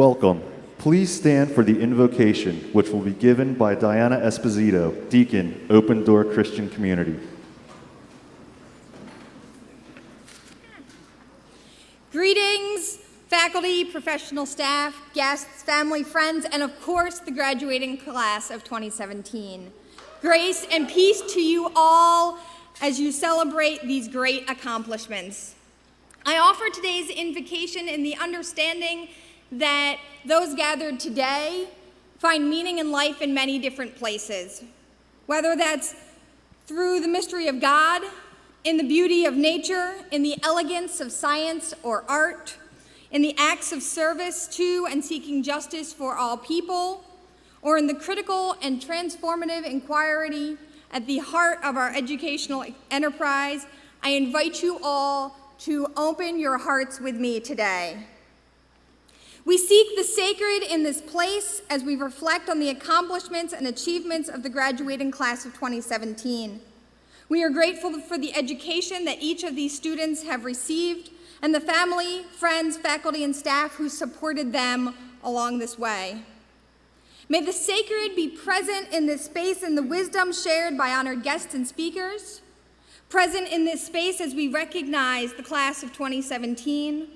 Welcome. Please stand for the invocation, which will be given by Diana Esposito, Deacon, Open Door Christian Community. Greetings, faculty, professional staff, guests, family, friends, and of course, the graduating class of 2017. Grace and peace to you all as you celebrate these great accomplishments. I offer today's invocation in the understanding that those gathered today find meaning in life in many different places, whether that's through the mystery of God, in the beauty of nature, in the elegance of science or art, in the acts of service to and seeking justice for all people, or in the critical and transformative inquiry at the heart of our educational enterprise. I invite you all to open your hearts with me today. We seek the sacred in this place as we reflect on the accomplishments and achievements of the graduating class of 2017. We are grateful for the education that each of these students have received and the family, friends, faculty, and staff who supported them along this way. May the sacred be present in this space and the wisdom shared by honored guests and speakers, present in this space as we recognize the class of 2017,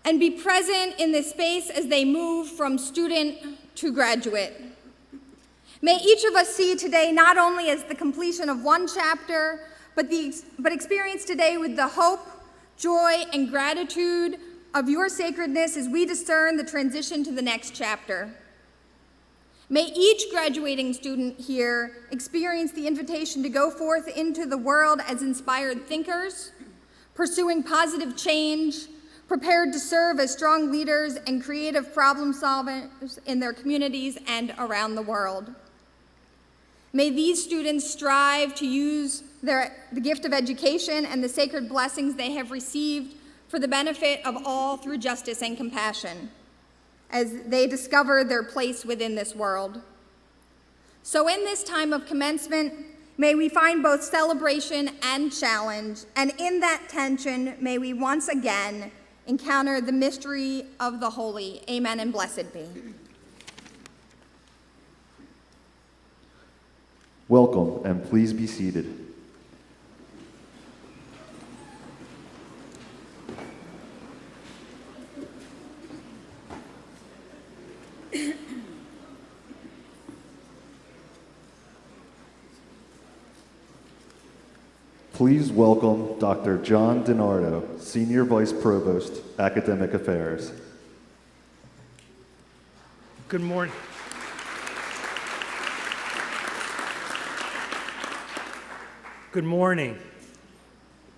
and be present in this space as they move from student to graduate. May each of us see today not only as the completion of one chapter, but experience today with the hope, joy, and gratitude of your sacredness as we discern the transition to the next chapter. May each graduating student here experience the invitation to go forth into the world as inspired thinkers, pursuing positive change, prepared to serve as strong leaders and creative problem solvers in their communities and around the world. May these students strive to use the gift of education and the sacred blessings they have received for the benefit of all through justice and compassion as they discover their place within this world. So in this time of commencement, may we find both celebration and challenge, and in that tension, may we once again encounter the mystery of the holy. Amen and blessed be. Welcome, and please be seated. Please welcome Dr. John DiNardo, Senior Vice Provost, Academic Affairs. Good morning. Good morning.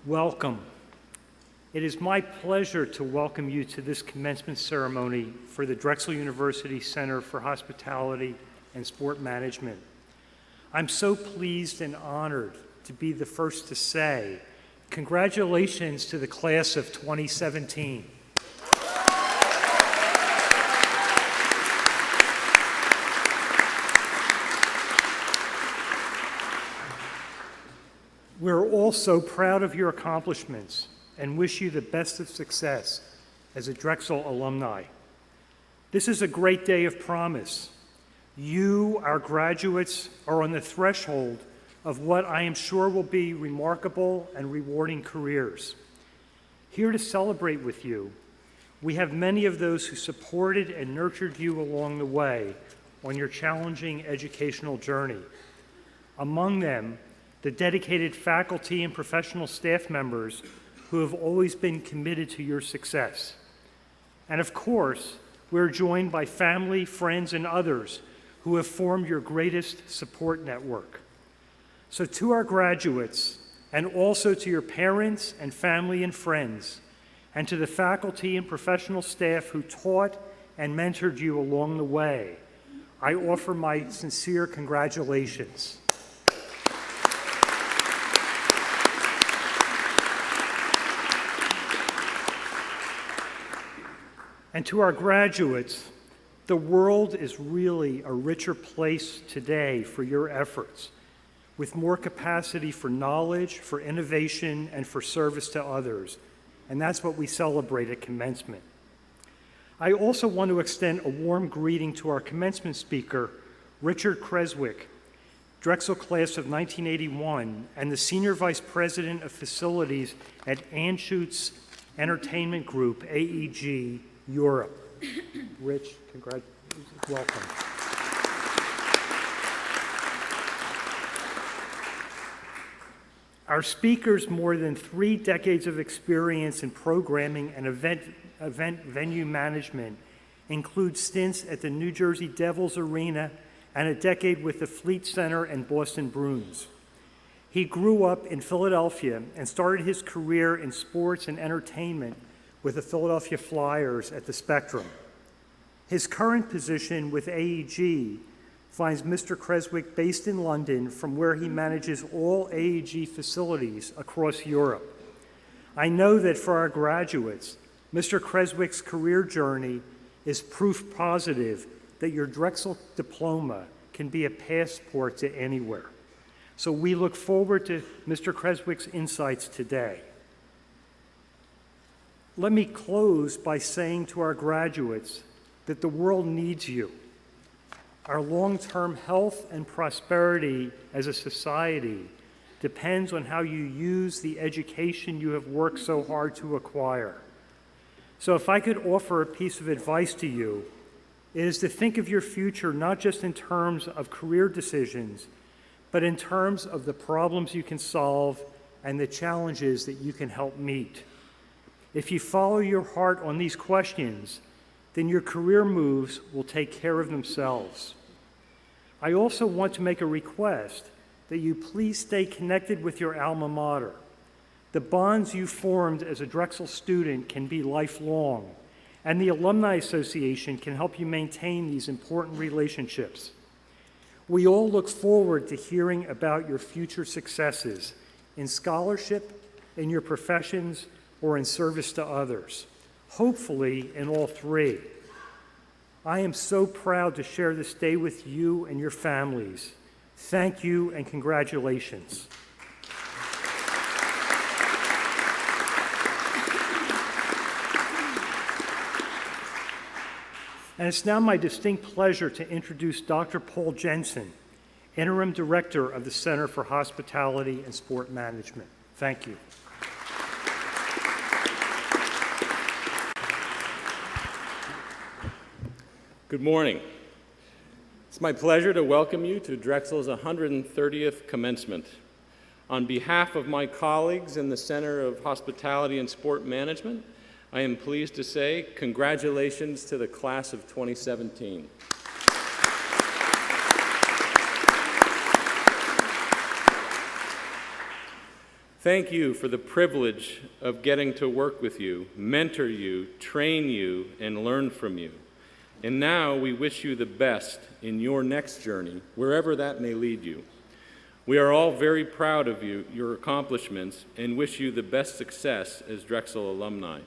Welcome. It is my pleasure to welcome you to this commencement ceremony for the Drexel University Center for Hospitality and Sport Management. I'm so pleased and honored to be the first to say congratulations to the class of 2017. We're all so proud of your accomplishments and wish you the best of success as a Drexel alumni. This is a great day of promise. You, our graduates, are on the threshold of what I am sure will be remarkable and rewarding careers. Here to celebrate with you, we have many of those who supported and nurtured you along the way on your challenging educational journey. Among them, the dedicated faculty and professional staff members who have always been committed to your success. And of course, we're joined by family, friends, and others who have formed your greatest support network. So to our graduates, and also to your parents and family and friends, and to the faculty and professional staff who taught and mentored you along the way, I offer my sincere congratulations. And to our graduates, the world is really a richer place today for your efforts, with more capacity for knowledge, for innovation, and for service to others. And that's what we celebrate at commencement. I also want to extend a warm greeting to our commencement speaker, Richard Creswick, Drexel class of 1981, and the Senior Vice President of Facilities at Anschutz Entertainment Group, AEG, Europe. Rich, welcome. Our speaker's more than 3 decades of experience in programming and event venue management include stints at the New Jersey Devils Arena and a decade with the Fleet Center and Boston Bruins. He grew up in Philadelphia and started his career in sports and entertainment with the Philadelphia Flyers at the Spectrum. His current position with AEG finds Mr. Creswick based in London, from where he manages all AEG facilities across Europe. I know that for our graduates, Mr. Creswick's career journey is proof positive that your Drexel diploma can be a passport to anywhere. So we look forward to Mr. Creswick's insights today. Let me close by saying to our graduates that the world needs you. Our long-term health and prosperity as a society depends on how you use the education you have worked so hard to acquire. So if I could offer a piece of advice to you, it is to think of your future not just in terms of career decisions, but in terms of the problems you can solve and the challenges that you can help meet. If you follow your heart on these questions, then your career moves will take care of themselves. I also want to make a request that you please stay connected with your alma mater. The bonds you formed as a Drexel student can be lifelong, and the Alumni Association can help you maintain these important relationships. We all look forward to hearing about your future successes in scholarship, in your professions, or in service to others, hopefully in all 3. I am so proud to share this day with you and your families. Thank you and congratulations. And it's now my distinct pleasure to introduce Dr. Paul Jensen, Interim Director of the Center for Hospitality and Sport Management. Thank you. Good morning. It's my pleasure to welcome you to Drexel's 130th commencement. On behalf of my colleagues in the Center of Hospitality and Sport Management, I am pleased to say congratulations to the class of 2017. Thank you for the privilege of getting to work with you, mentor you, train you, and learn from you. And now we wish you the best in your next journey, wherever that may lead you. We are all very proud of you, your accomplishments, and wish you the best success as Drexel alumni.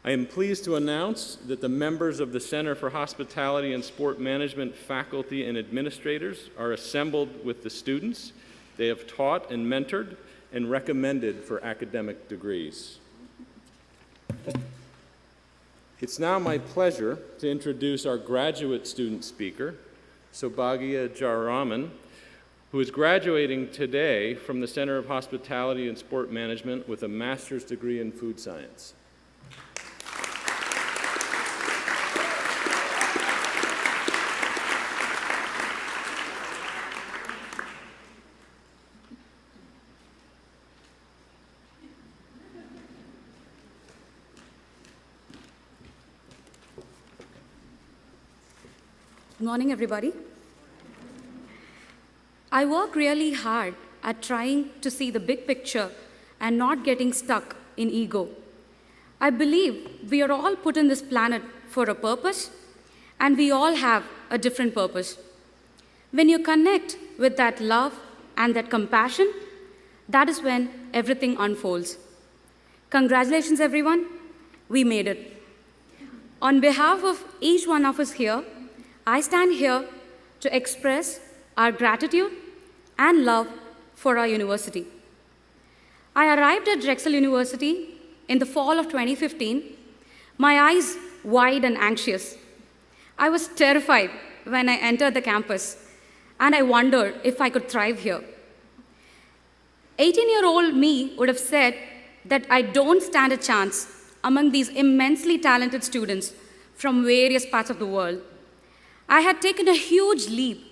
I am pleased to announce that the members of the Center for Hospitality and Sport Management faculty and administrators are assembled with the students they have taught and mentored and recommended for academic degrees. It's now my pleasure to introduce our graduate student speaker, Saubhagya Jayaraman, who is graduating today from the Center of Hospitality and Sport Management with a master's degree in food science. Good morning, everybody. I work really hard at trying to see the big picture and not getting stuck in ego. I believe we are all put on this planet for a purpose, and we all have a different purpose. When you connect with that love and that compassion, that is when everything unfolds. Congratulations, everyone. We made it. On behalf of each one of us here, I stand here to express our gratitude and love for our university. I arrived at Drexel University in the fall of 2015. My eyes wide and anxious. I was terrified when I entered the campus, and I wondered if I could thrive here. 18-year-old me would have said that I don't stand a chance among these immensely talented students from various parts of the world. I had taken a huge leap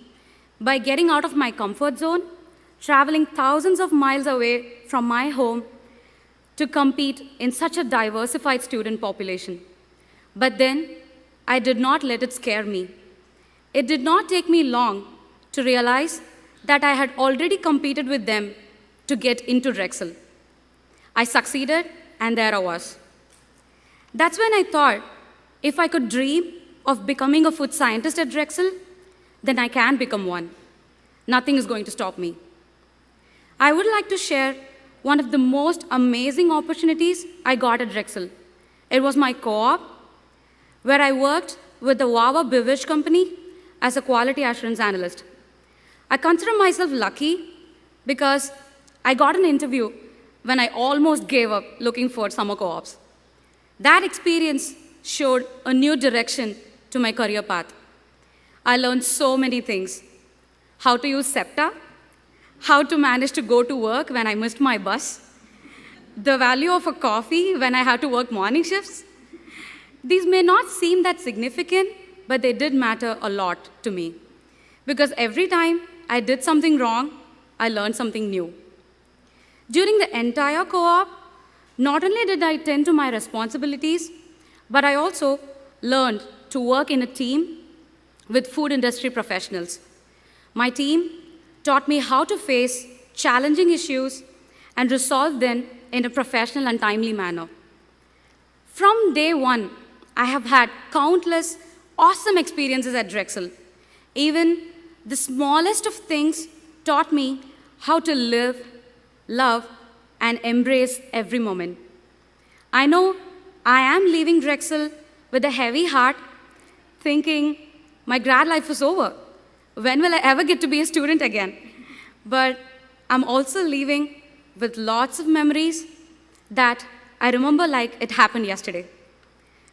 by getting out of my comfort zone, traveling thousands of miles away from my home to compete in such a diversified student population. But then, I did not let it scare me. It did not take me long to realize that I had already competed with them to get into Drexel. I succeeded, and there I was. That's when I thought, if I could dream of becoming a food scientist at Drexel, then I can become one. Nothing is going to stop me. I would like to share one of the most amazing opportunities I got at Drexel. It was my co-op, where I worked with the Wawa Beverage Company as a quality assurance analyst. I consider myself lucky because I got an interview when I almost gave up looking for summer co-ops. That experience showed a new direction to my career path. I learned so many things: how to use SEPTA, how to manage to go to work when I missed my bus, the value of a coffee when I had to work morning shifts. These may not seem that significant, but they did matter a lot to me, because every time I did something wrong, I learned something new. During the entire co-op, not only did I tend to my responsibilities, but I also learned to work in a team with food industry professionals. My team taught me how to face challenging issues and resolve them in a professional and timely manner. From day one, I have had countless awesome experiences at Drexel. Even the smallest of things taught me how to live, love, and embrace every moment. I know I am leaving Drexel with a heavy heart, thinking my grad life is over. When will I ever get to be a student again? But I'm also leaving with lots of memories that I remember like it happened yesterday.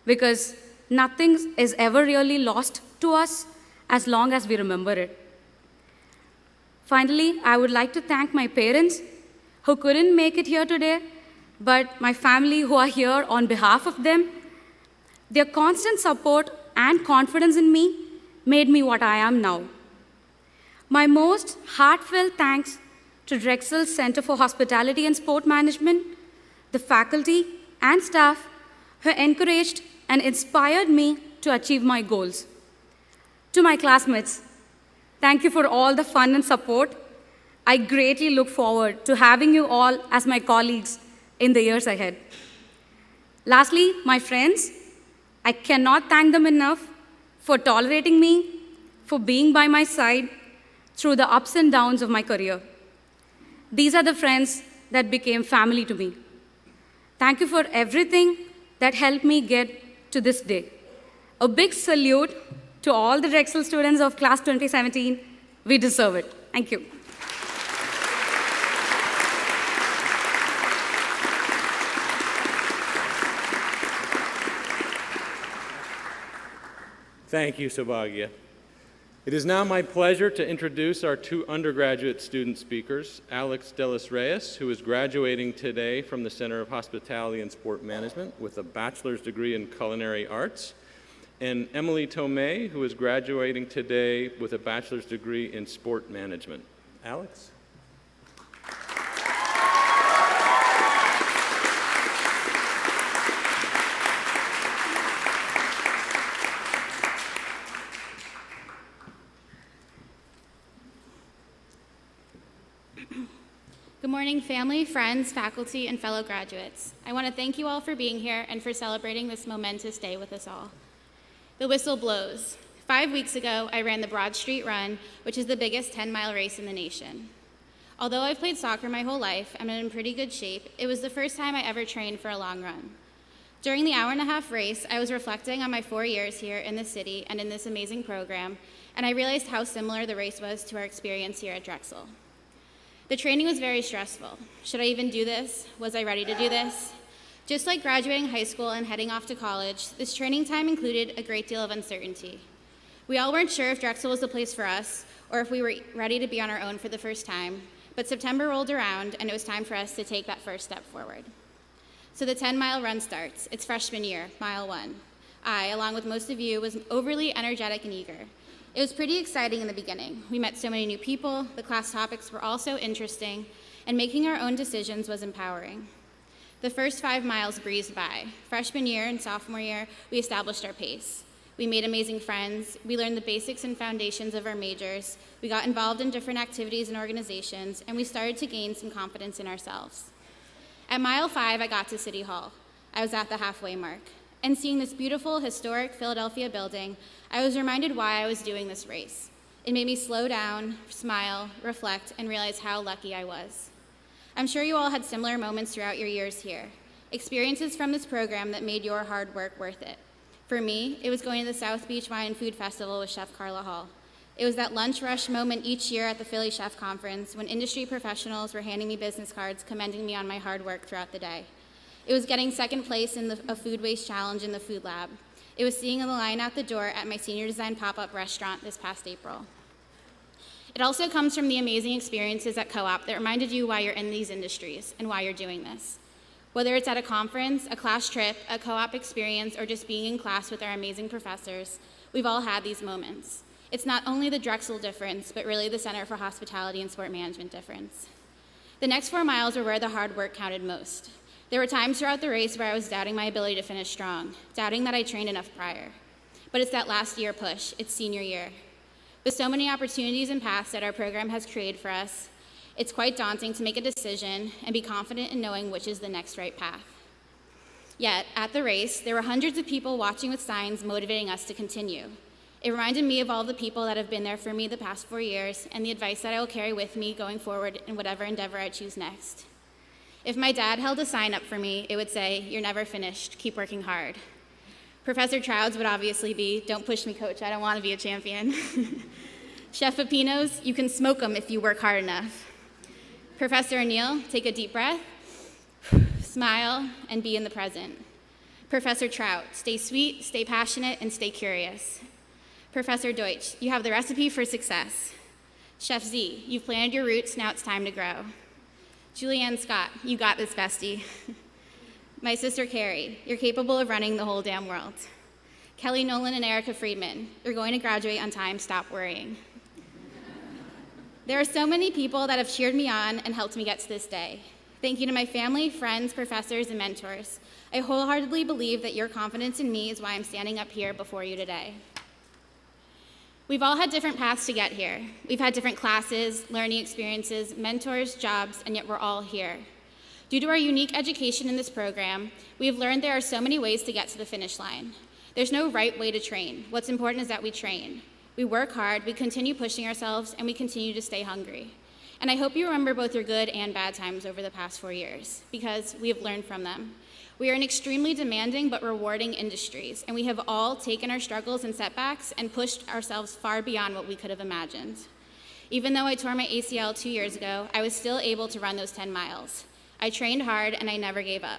Because nothing is ever really lost to us as long as we remember it. Finally, I would like to thank my parents who couldn't make it here today, but my family who are here on behalf of them. Their constant support and confidence in me made me what I am now. My most heartfelt thanks to Drexel Center for Hospitality and Sport Management, the faculty and staff who encouraged and inspired me to achieve my goals. To my classmates, thank you for all the fun and support. I greatly look forward to having you all as my colleagues in the years ahead. Lastly, my friends, I cannot thank them enough for tolerating me, for being by my side through the ups and downs of my career. These are the friends that became family to me. Thank you for everything that helped me get to this day. A big salute to all the Drexel students of class 2017. We deserve it. Thank you. Thank you, Saubhagya. It is now my pleasure to introduce our two undergraduate student speakers, Alex Delis Reyes, who is graduating today from the Center of Hospitality and Sport Management with a bachelor's degree in culinary arts, and Emily Tomei, who is graduating today with a bachelor's degree in sport management. Alex? Good morning, family, friends, faculty, and fellow graduates. I want to thank you all for being here and for celebrating this momentous day with us all. The whistle blows. 5 weeks ago, I ran the Broad Street Run, which is the biggest 10-mile race in the nation. Although I've played soccer my whole life, I'm in pretty good shape. It was the first time I ever trained for a long run. During the hour-and-a-half race, I was reflecting on my 4 years here in the city and in this amazing program, and I realized how similar the race was to our experience here at Drexel. The training was very stressful. Should I even do this? Was I ready to do this? Just like graduating high school and heading off to college, this training time included a great deal of uncertainty. We all weren't sure if Drexel was the place for us or if we were ready to be on our own for the first time, but September rolled around and it was time for us to take that first step forward. So the 10-mile run starts. It's freshman year, mile 1. I, along with most of you, was overly energetic and eager. It was pretty exciting in the beginning. We met so many new people, the class topics were all so interesting, and making our own decisions was empowering. The first 5 miles breezed by. Freshman year and sophomore year, we established our pace. We made amazing friends, we learned the basics and foundations of our majors, we got involved in different activities and organizations, and we started to gain some confidence in ourselves. At mile 5, I got to City Hall. I was at the halfway mark. And seeing this beautiful, historic Philadelphia building, I was reminded why I was doing this race. It made me slow down, smile, reflect, and realize how lucky I was. I'm sure you all had similar moments throughout your years here, experiences from this program that made your hard work worth it. For me, it was going to the South Beach Wine and Food Festival with Chef Carla Hall. It was that lunch rush moment each year at the Philly Chef Conference when industry professionals were handing me business cards commending me on my hard work throughout the day. It was getting second place in a food waste challenge in the food lab. It was seeing the line out the door at my senior design pop-up restaurant this past April. It also comes from the amazing experiences at Co-op that reminded you why you're in these industries and why you're doing this. Whether it's at a conference, a class trip, a co-op experience, or just being in class with our amazing professors, we've all had these moments. It's not only the Drexel difference, but really the Center for Hospitality and Sport Management difference. The next 4 miles were where the hard work counted most. There were times throughout the race where I was doubting my ability to finish strong, doubting that I trained enough prior. But it's that last year push, it's senior year. With so many opportunities and paths that our program has created for us, it's quite daunting to make a decision and be confident in knowing which is the next right path. Yet, at the race, there were hundreds of people watching with signs motivating us to continue. It reminded me of all the people that have been there for me the past 4 years and the advice that I will carry with me going forward in whatever endeavor I choose next. If my dad held a sign up for me, it would say, "You're never finished, keep working hard." Professor Troud's would obviously be, "Don't push me, coach, I don't want to be a champion." Chef Pepino's, "You can smoke them if you work hard enough." Professor O'Neill, "Take a deep breath, smile, and be in the present." Professor Trout, "Stay sweet, stay passionate, and stay curious." Professor Deutsch, "You have the recipe for success." Chef Z, "You've planted your roots, now it's time to grow." Julianne Scott, "You got this, bestie." My sister Carrie, "You're capable of running the whole damn world." Kelly Nolan and Erica Friedman, "You're going to graduate on time, stop worrying." There are so many people that have cheered me on and helped me get to this day. Thank you to my family, friends, professors, and mentors. I wholeheartedly believe that your confidence in me is why I'm standing up here before you today. We've all had different paths to get here. We've had different classes, learning experiences, mentors, jobs, and yet we're all here. Due to our unique education in this program, we have learned there are so many ways to get to the finish line. There's no right way to train. What's important is that we train. We work hard, we continue pushing ourselves, and we continue to stay hungry. And I hope you remember both your good and bad times over the past 4 years, because we have learned from them. We are in extremely demanding but rewarding industries, and we have all taken our struggles and setbacks and pushed ourselves far beyond what we could have imagined. Even though I tore my ACL 2 years ago, I was still able to run those 10 miles. I trained hard and I never gave up.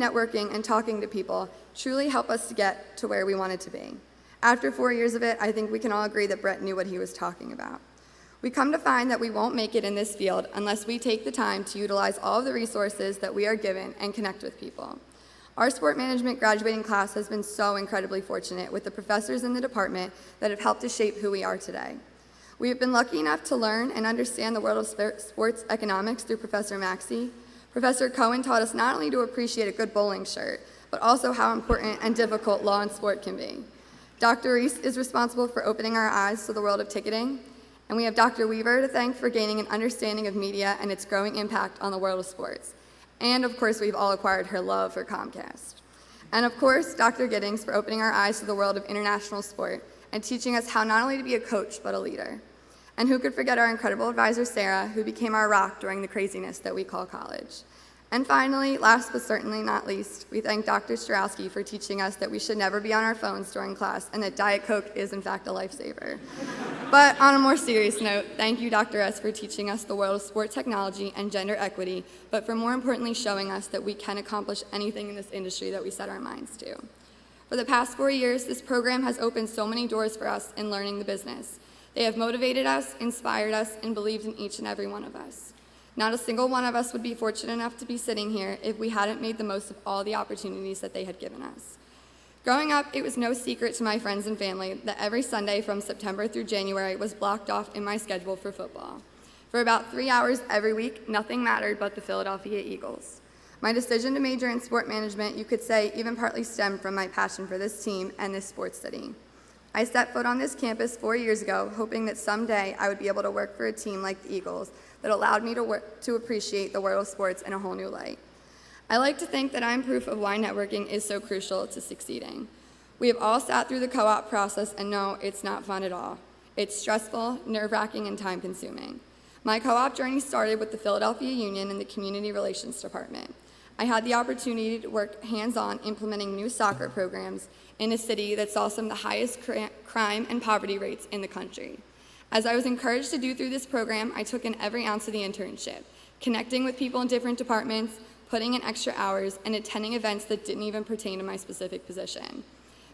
networking, and talking to people truly help us to get to where we wanted to be. After 4 years of it, I think we can all agree that Brett knew what he was talking about. We come to find that we won't make it in this field unless we take the time to utilize all of the resources that we are given and connect with people. Our sport management graduating class has been so incredibly fortunate with the professors in the department that have helped to shape who we are today. We have been lucky enough to learn and understand the world of sports economics through Professor Maxey. Professor Cohen taught us not only to appreciate a good bowling shirt, but also how important and difficult law and sport can be. Dr. Reese is responsible for opening our eyes to the world of ticketing, and we have Dr. Weaver to thank for gaining an understanding of media and its growing impact on the world of sports. And of course, we've all acquired her love for Comcast. And of course, Dr. Giddings for opening our eyes to the world of international sport and teaching us how not only to be a coach, but a leader. And who could forget our incredible advisor, Sarah, who became our rock during the craziness that we call college. And finally, last but certainly not least, we thank Dr. Strowski for teaching us that we should never be on our phones during class and that Diet Coke is in fact a lifesaver. But on a more serious note, thank you, Dr. S, for teaching us the world of sport technology and gender equity, but for more importantly showing us that we can accomplish anything in this industry that we set our minds to. For the past 4 years, this program has opened so many doors for us in learning the business. They have motivated us, inspired us, and believed in each and every one of us. Not a single one of us would be fortunate enough to be sitting here if we hadn't made the most of all the opportunities that they had given us. Growing up, it was no secret to my friends and family that every Sunday from September through January was blocked off in my schedule for football. For about 3 hours every week, nothing mattered but the Philadelphia Eagles. My decision to major in sport management, you could say, even partly stemmed from my passion for this team and this sports study. I stepped foot on this campus 4 years ago, hoping that someday I would be able to work for a team like the Eagles that allowed me to appreciate the world of sports in a whole new light. I like to think that I'm proof of why networking is so crucial to succeeding. We have all sat through the co-op process and know it's not fun at all. It's stressful, nerve-wracking, and time-consuming. My co-op journey started with the Philadelphia Union in the Community Relations Department. I had the opportunity to work hands-on implementing new soccer programs in a city that saw some of the highest crime and poverty rates in the country. As I was encouraged to do through this program, I took in every ounce of the internship, connecting with people in different departments, putting in extra hours, and attending events that didn't even pertain to my specific position.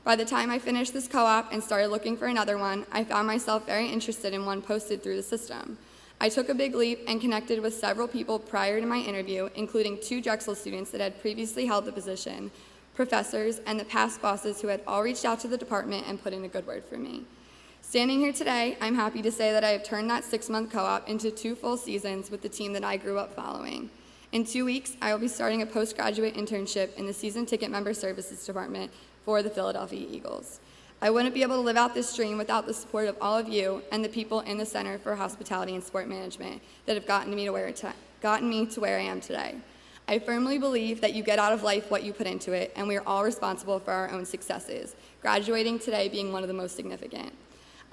By the time I finished this co-op and started looking for another one, I found myself very interested in one posted through the system. I took a big leap and connected with several people prior to my interview, including 2 Drexel students that had previously held the position, professors, and the past bosses who had all reached out to the department and put in a good word for me. Standing here today, I'm happy to say that I have turned that 6-month co-op into 2 full seasons with the team that I grew up following. In 2 weeks, I will be starting a postgraduate internship in the season ticket member services department for the Philadelphia Eagles. I wouldn't be able to live out this dream without the support of all of you and the people in the Center for Hospitality and Sport Management that have gotten me to where I am today. I firmly believe that you get out of life what you put into it, and we are all responsible for our own successes, graduating today being one of the most significant.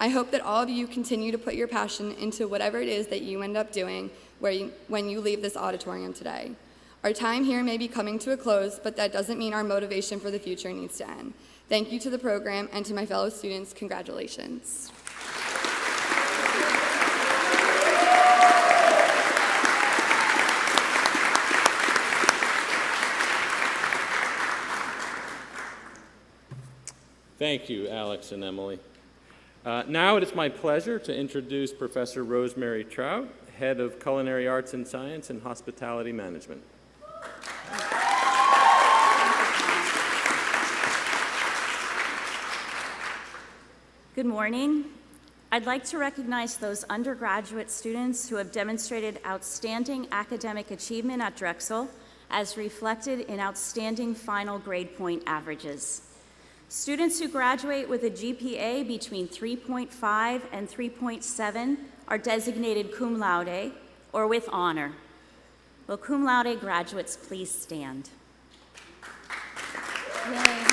I hope that all of you continue to put your passion into whatever it is that you end up doing when you leave this auditorium today. Our time here may be coming to a close, but that doesn't mean our motivation for the future needs to end. Thank you to the program, and to my fellow students, congratulations. Thank you, Alex and Emily. Now it is my pleasure to introduce Professor Rosemary Trout, Head of Culinary Arts and Science and Hospitality Management. Good morning. I'd like to recognize those undergraduate students who have demonstrated outstanding academic achievement at Drexel, as reflected in outstanding final grade point averages. Students who graduate with a GPA between 3.5 and 3.7 are designated cum laude, or with honor. Will cum laude graduates please stand? Yay.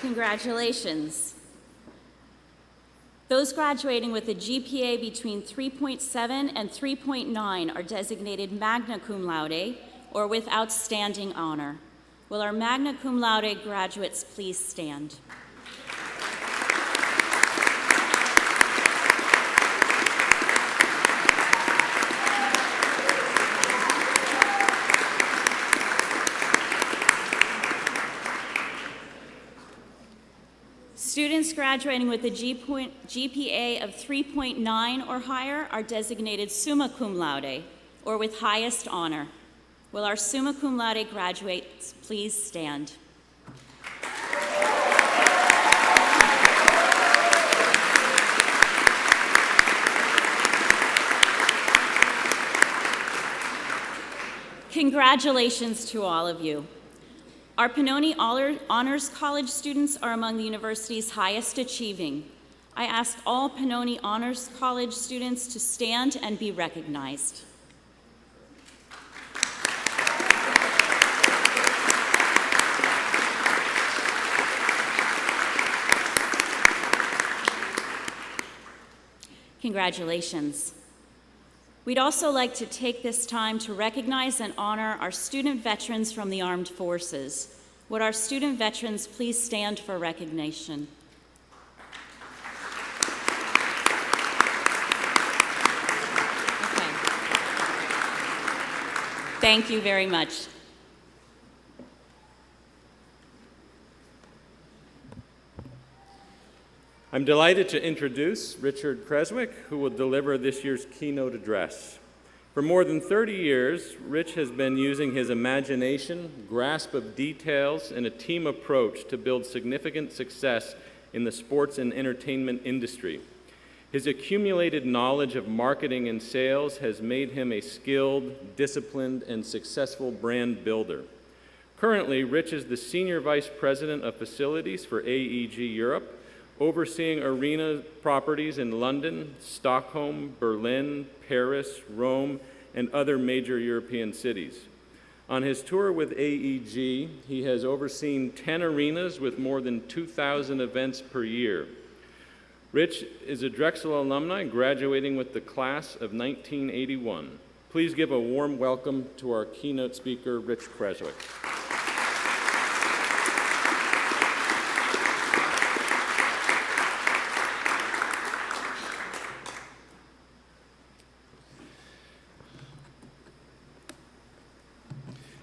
Congratulations. Those graduating with a GPA between 3.7 and 3.9 are designated magna cum laude, or with outstanding honor. Will our magna cum laude graduates please stand? Students graduating with a GPA of 3.9 or higher are designated summa cum laude, or with highest honor. Will our summa cum laude graduates please stand? Congratulations to all of you. Our Pannoni Honors College students are among the university's highest achieving. I ask all Pannoni Honors College students to stand and be recognized. Congratulations. We'd also like to take this time to recognize and honor our student veterans from the armed forces. Would our student veterans please stand for recognition? Okay. Thank you very much. I'm delighted to introduce Richard Creswick, who will deliver this year's keynote address. For more than 30 years, Rich has been using his imagination, grasp of details, and a team approach to build significant success in the sports and entertainment industry. His accumulated knowledge of marketing and sales has made him a skilled, disciplined, and successful brand builder. Currently, Rich is the Senior Vice President of Facilities for AEG Europe, overseeing arena properties in London, Stockholm, Berlin, Paris, Rome, and other major European cities. On his tour with AEG, he has overseen 10 arenas with more than 2,000 events per year. Rich is a Drexel alumni graduating with the class of 1981. Please give a warm welcome to our keynote speaker, Rich Creswick.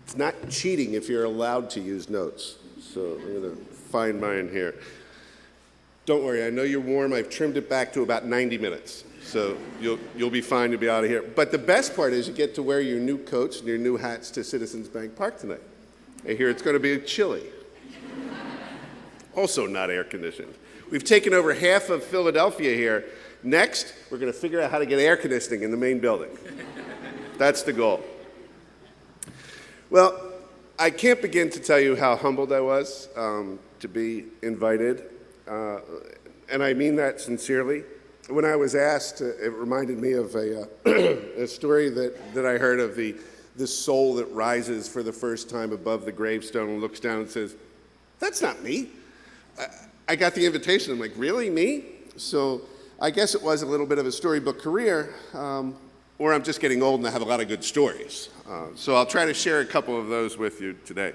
It's not cheating if you're allowed to use notes. So I'm going to find mine here. Don't worry, I know you're warm. I've trimmed it back to about 90 minutes. So you'll be fine to be out of here. But the best part is you get to wear your new coats and your new hats to Citizens Bank Park tonight. I hear it's going to be chilly. Also not air conditioned. We've taken over half of Philadelphia here. Next, we're going to figure out how to get air conditioning in the main building. That's the goal. Well, I can't begin to tell you how humbled I was to be invited, and I mean that sincerely. When I was asked, it reminded me of a story that I heard of the soul that rises for the first time above the gravestone and looks down and says, "That's not me." I got the invitation. I'm like, "Really, me?" So I guess it was a little bit of a storybook career, or I'm just getting old and I have a lot of good stories. So I'll try to share a couple of those with you today.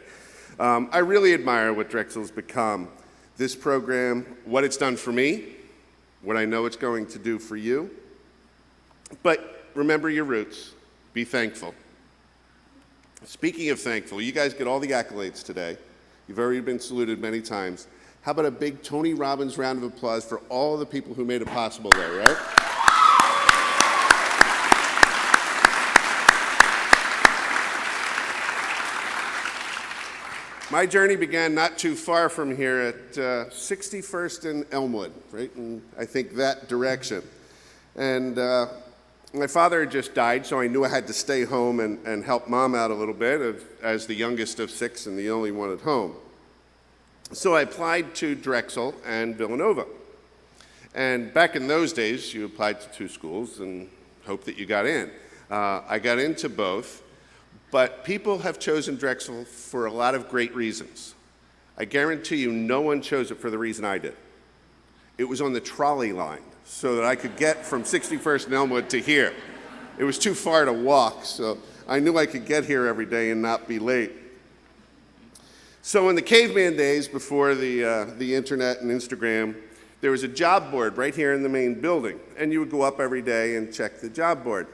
I really admire what Drexel's become. This program, what it's done for me, what I know it's going to do for you. But remember your roots. Be thankful. Speaking of thankful, you guys get all the accolades today. You've already been saluted many times. How about a big Tony Robbins round of applause for all the people who made it possible there, right? My journey began not too far from here at 61st and Elmwood, right? And I think that direction. And my father had just died, so I knew I had to stay home and help Mom out a little bit as the youngest of six and the only one at home. So I applied to Drexel and Villanova. And back in those days, you applied to two schools and hoped that you got in. I got into both. But people have chosen Drexel for a lot of great reasons. I guarantee you no one chose it for the reason I did. It was on the trolley line so that I could get from 61st and Elmwood to here. It was too far to walk, so I knew I could get here every day and not be late. So in the caveman days before the internet and Instagram, there was a job board right here in the main building, and you would go up every day and check the job board.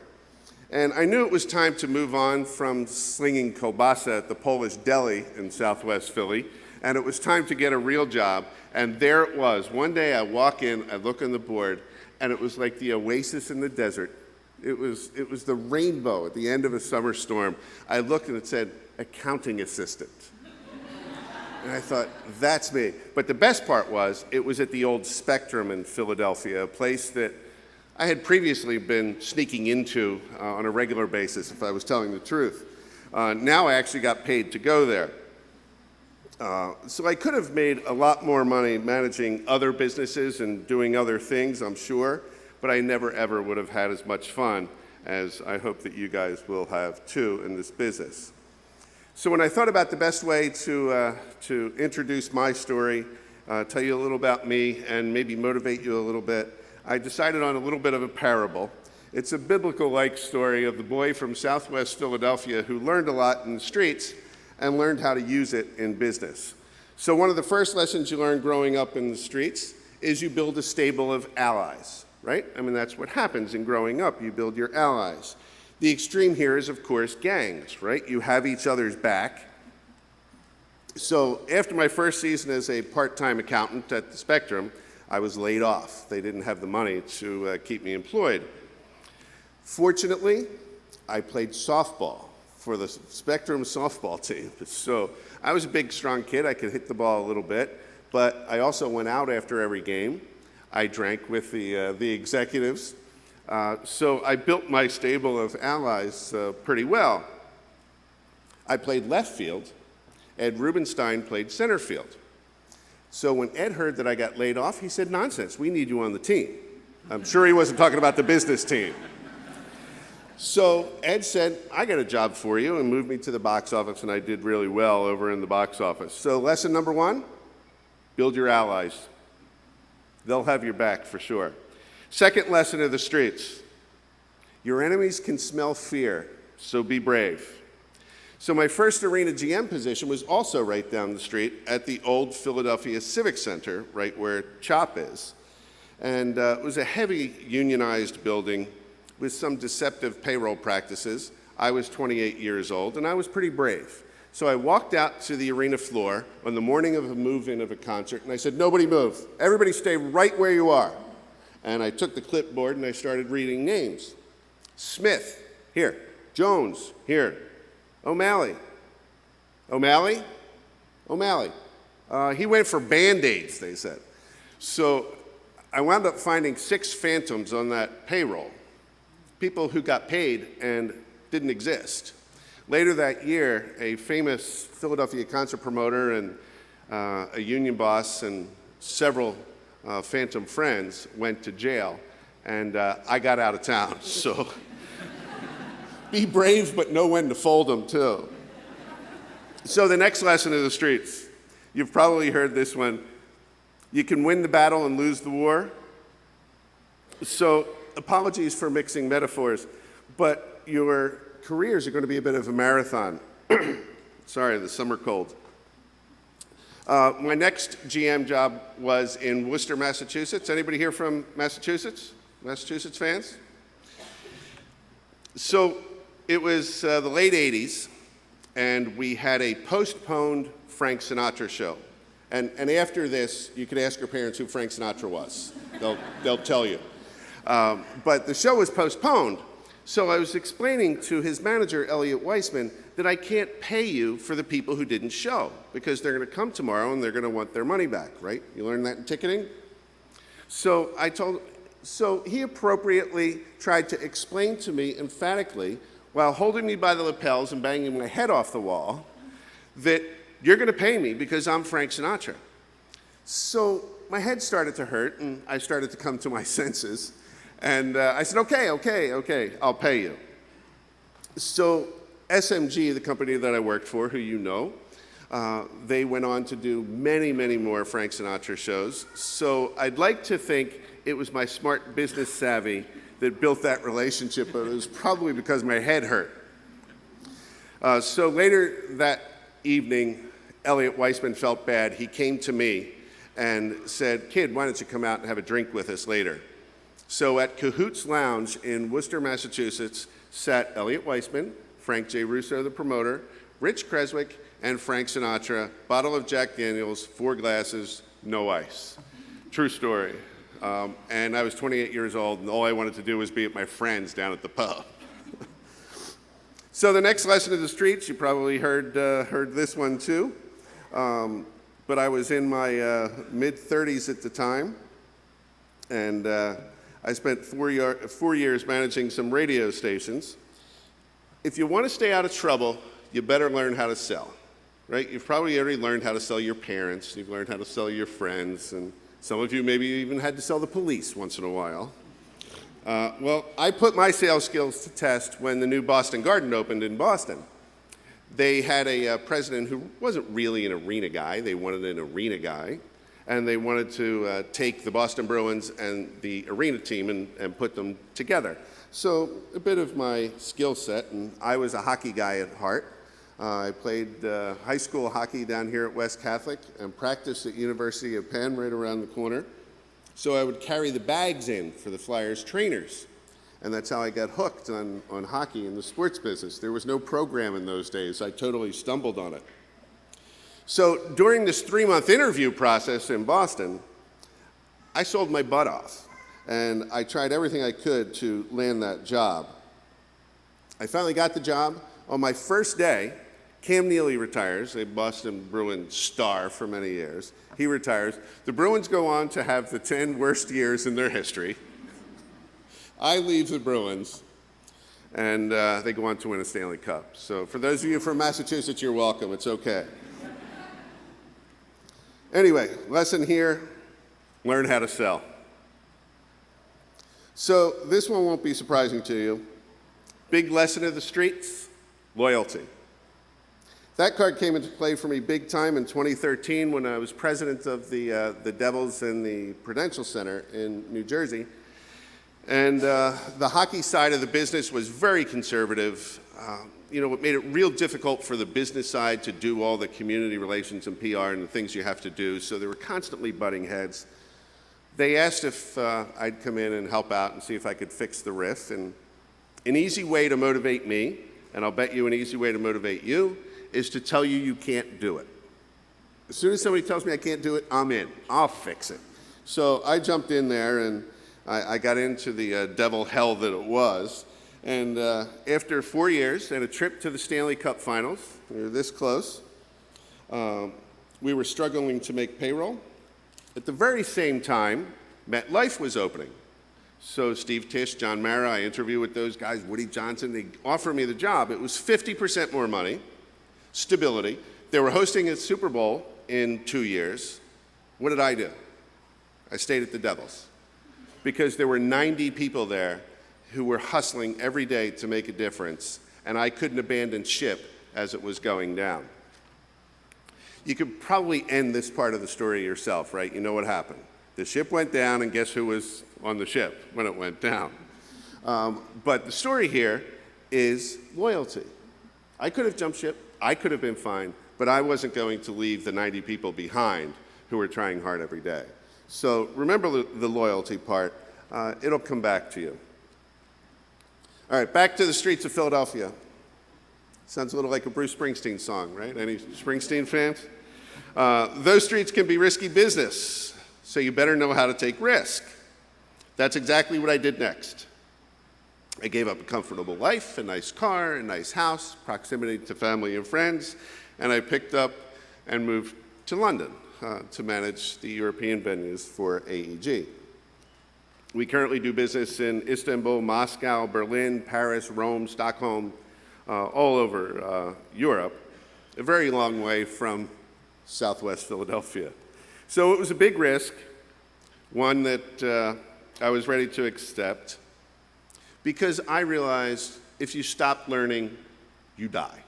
And I knew it was time to move on from slinging kielbasa at the Polish deli in Southwest Philly, and it was time to get a real job. And there it was. One day I walk in, I look on the board, and it was like the oasis in the desert. It was the rainbow at the end of a summer storm. I looked and it said, accounting assistant. And I thought, that's me. But the best part was, it was at the old Spectrum in Philadelphia, a place that I had previously been sneaking into on a regular basis, if I was telling the truth. Now I actually got paid to go there. So I could have made a lot more money managing other businesses and doing other things, I'm sure, but I never ever would have had as much fun as I hope that you guys will have too in this business. So when I thought about the best way to introduce my story, tell you a little about me, and maybe motivate you a little bit, I decided on a little bit of a parable. It's a biblical-like story of the boy from Southwest Philadelphia who learned a lot in the streets and learned how to use it in business. So one of the first lessons you learn growing up in the streets is you build a stable of allies, right? I mean, that's what happens in growing up. You build your allies. The extreme here is, of course, gangs, right? You have each other's back. So after my first season as a part-time accountant at the Spectrum, I was laid off. They didn't have the money to keep me employed. Fortunately, I played softball for the Spectrum softball team. So I was a big, strong kid. I could hit the ball a little bit, but I also went out after every game. I drank with the executives. So I built my stable of allies pretty well. I played left field. Ed Rubenstein played center field. So when Ed heard that I got laid off, he said, nonsense, we need you on the team. I'm sure he wasn't talking about the business team. So Ed said, I got a job for you, and moved me to the box office, and I did really well over in the box office. So lesson number one, build your allies. They'll have your back for sure. Second lesson of the streets, your enemies can smell fear, so be brave. So my first arena GM position was also right down the street at the old Philadelphia Civic Center, right where CHOP is. And it was a heavy unionized building with some deceptive payroll practices. I was 28 years old, and I was pretty brave. So I walked out to the arena floor on the morning of a move-in of a concert, and I said, nobody move. Everybody stay right where you are. And I took the clipboard and I started reading names. Smith, here. Jones, here. O'Malley. O'Malley? O'Malley. He went for Band-Aids, they said. So I wound up finding 6 phantoms on that payroll, people who got paid and didn't exist. Later that year, a famous Philadelphia concert promoter and a union boss and several phantom friends went to jail, and I got out of town. So be brave, but know when to fold them, too. So the next lesson of the streets, you've probably heard this one. You can win the battle and lose the war. So apologies for mixing metaphors, but your careers are going to be a bit of a marathon. Sorry, the summer cold. My next GM job was in Worcester, Massachusetts. Anybody here from Massachusetts? Massachusetts fans? So it was the late 80s, and we had a postponed Frank Sinatra show. And after this, you could ask your parents who Frank Sinatra was. They'll tell you. But the show was postponed. So I was explaining to his manager, Elliot Weissman, that I can't pay you for the people who didn't show, because they're going to come tomorrow and they're going to want their money back, right? You learned that in ticketing? So he appropriately tried to explain to me emphatically, while holding me by the lapels and banging my head off the wall, that you're going to pay me because I'm Frank Sinatra. So my head started to hurt, and I started to come to my senses. And I said, okay, I'll pay you. So SMG, the company that I worked for, who you know, they went on to do many, many more Frank Sinatra shows. So I'd like to think it was my smart business savvy that built that relationship, but it was probably because my head hurt. So later that evening, Elliot Weissman felt bad, he came to me and said, "Kid, why don't you come out and have a drink with us later?" So at Cahoots Lounge in Worcester, Massachusetts, sat Elliot Weissman, Frank J. Russo, the promoter, Rich Creswick, and Frank Sinatra, bottle of Jack Daniels, 4 glasses, no ice. True story. And I was 28 years old, and all I wanted to do was be at my friends down at the pub. So the next lesson of the streets, you probably heard this one too. But I was in my mid-30s at the time, and I spent 4 years managing some radio stations. If you want to stay out of trouble, you better learn how to sell, right? You've probably already learned how to sell your parents, you've learned how to sell your friends, and some of you maybe even had to sell the police once in a while. Well, I put my sales skills to test when the new Boston Garden opened in Boston. They had a president who wasn't really an arena guy. They wanted an arena guy. And they wanted to take the Boston Bruins and the arena team and put them together. So a bit of my skill set, and I was a hockey guy at heart. I played high school hockey down here at West Catholic and practiced at University of Penn right around the corner. So I would carry the bags in for the Flyers trainers. And that's how I got hooked on hockey in the sports business. There was no program in those days. I totally stumbled on it. So during this 3-month interview process in Boston, I sold my butt off. And I tried everything I could to land that job. I finally got the job. On my first day, Cam Neely retires, a Boston Bruins star for many years. He retires. The Bruins go on to have the 10 worst years in their history. I leave the Bruins, and they go on to win a Stanley Cup. So for those of you from Massachusetts, you're welcome. It's okay. Anyway, lesson here, learn how to sell. So this one won't be surprising to you. Big lesson of the streets, loyalty. That card came into play for me big time in 2013 when I was president of the Devils in the Prudential Center in New Jersey. And the hockey side of the business was very conservative. It made it real difficult for the business side to do all the community relations and PR and the things you have to do, so they were constantly butting heads. They asked if I'd come in and help out and see if I could fix the rift. And an easy way to motivate me, and I'll bet you an easy way to motivate you, is to tell you you can't do it. As soon as somebody tells me I can't do it, I'm in. I'll fix it. So I jumped in there, and I got into the devil hell that it was. And after 4 years and a trip to the Stanley Cup Finals, we were this close, we were struggling to make payroll. At the very same time, MetLife was opening. So Steve Tisch, John Mara, I interviewed with those guys, Woody Johnson, they offered me the job. It was 50% more money, stability. They were hosting a Super Bowl in 2 years. What did I do? I stayed at the Devils because there were 90 people there who were hustling every day to make a difference, and I couldn't abandon ship as it was going down. You could probably end this part of the story yourself, right? You know what happened. The ship went down, and guess who was on the ship when it went down? But the story here is loyalty. I could have jumped ship, I could have been fine, but I wasn't going to leave the 90 people behind who were trying hard every day. So remember the loyalty part. It'll come back to you. All right, back to the streets of Philadelphia. Sounds a little like a Bruce Springsteen song, right? Any Springsteen fans? Those streets can be risky business, so you better know how to take risk. That's exactly what I did next. I gave up a comfortable life, a nice car, a nice house, proximity to family and friends, and I picked up and moved to London to manage the European venues for AEG. We currently do business in Istanbul, Moscow, Berlin, Paris, Rome, Stockholm, all over Europe, a very long way from Southwest Philadelphia. So it was a big risk, one that I was ready to accept, because I realized if you stop learning, you die.